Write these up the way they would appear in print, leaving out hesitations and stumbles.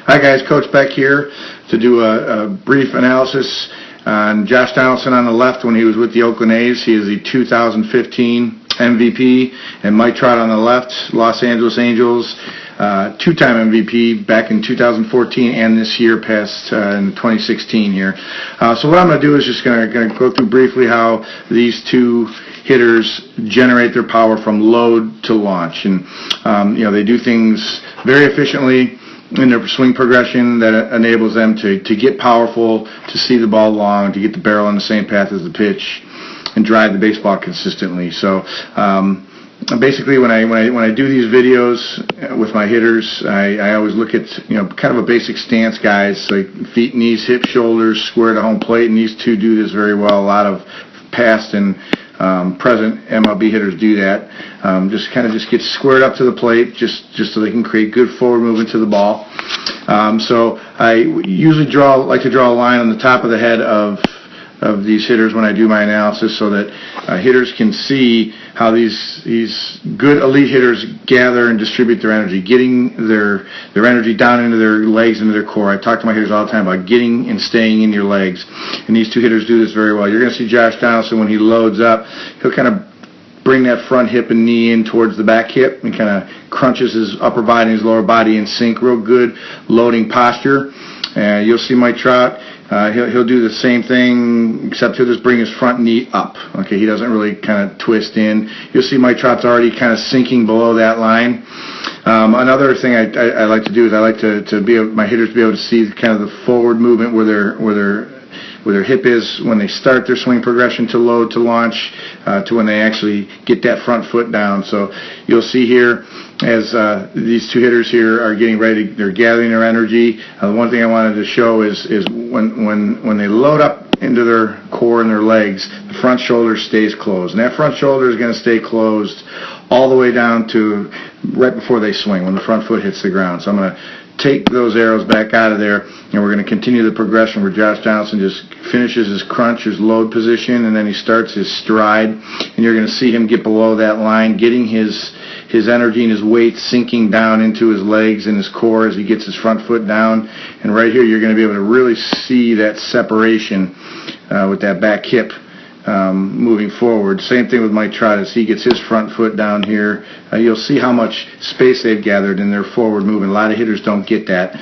Hi guys, Coach Beck here to do a brief analysis on Josh Donaldson on the left when he was with the Oakland A's. He is the 2015 MVP, and Mike Trout on the left, Los Angeles Angels, two-time MVP back in 2014 and this year past in 2016 here. So what I'm going to do is just going to go through briefly how these two hitters generate their power from load to launch, and they do things very efficiently in their swing progression that enables them to get powerful, to see the ball long, to get the barrel on the same path as the pitch, and drive the baseball consistently. So basically, when I do these videos with my hitters, I always look at kind of a basic stance, guys, like feet, knees, hips, shoulders, square to home plate, and these two do this very well. A lot of past and present MLB hitters do that. Just get squared up to the plate, just so they can create good forward movement to the ball. So I usually like to draw a line on the top of the head of these hitters when I do my analysis, so that hitters can see how these good elite hitters gather and distribute their energy, getting their energy down into their legs, into their core. I talk to my hitters all the time about getting and staying in your legs, and these two hitters do this very well. You're going to see Josh Donaldson, when he loads up, he'll kind of bring that front hip and knee in towards the back hip and kind of crunches his upper body and his lower body in sync. Real good loading posture. You'll see Mike Trout. He'll do the same thing, except he'll just bring his front knee up. Okay, he doesn't really kind of twist in. You'll see Mike Trout's already kind of sinking below that line. Another thing I like to do is I like my hitters to be able to see kind of the forward movement where their hip is when they start their swing progression to load to launch, to when they actually get that front foot down. So you'll see here, as these two hitters here are getting ready, they're gathering their energy. The one thing I wanted to show is when they load up into their core and their legs, the front shoulder stays closed. And that front shoulder is going to stay closed all the way down to right before they swing, when the front foot hits the ground. So I'm going to take those arrows back out of there, and we're going to continue the progression where Josh Donaldson just finishes his crunch, his load position, and then he starts his stride, and you're going to see him get below that line, getting his energy and his weight sinking down into his legs and his core as he gets his front foot down. And right here, you're going to be able to really see that separation with that back hip moving forward. Same thing with Mike Trout. As he gets his front foot down here, you'll see how much space they've gathered in their forward movement. A lot of hitters don't get that.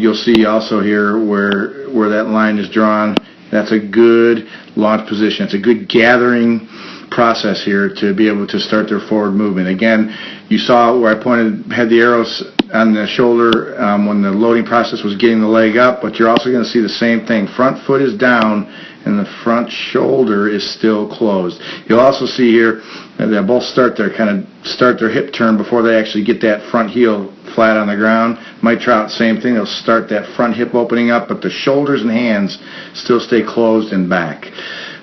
You'll see also here where that line is drawn. That's a good launch position. It's a good gathering process here to be able to start their forward movement. Again, you saw where I had the arrows on the shoulder when the loading process was getting the leg up, but you're also going to see the same thing. Front foot is down and the front shoulder is still closed. You'll also see here that they both start their hip turn before they actually get that front heel flat on the ground. Mike Trout, same thing. They'll start that front hip opening up, but the shoulders and hands still stay closed and back.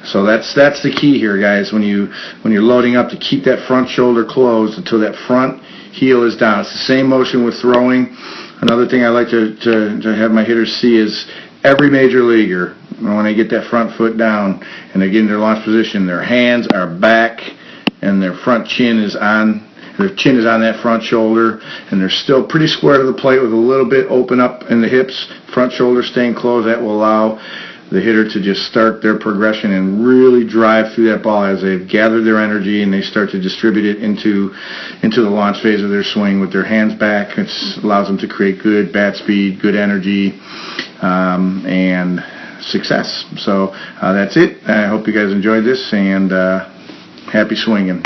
So that's the key here, guys, when you're loading up, to keep that front shoulder closed until that front heel is down. It's the same motion with throwing. Another thing I like to have my hitters see is every major leaguer, when they get that front foot down and they get in their launch position, their hands are back and their chin is on that front shoulder, and they're still pretty square to the plate with a little bit open up in the hips, front shoulder staying closed. That will allow the hitter to just start their progression and really drive through that ball as they've gathered their energy and they start to distribute it into the launch phase of their swing with their hands back. It allows them to create good bat speed, good energy, and success. So that's it. I hope you guys enjoyed this, and happy swinging.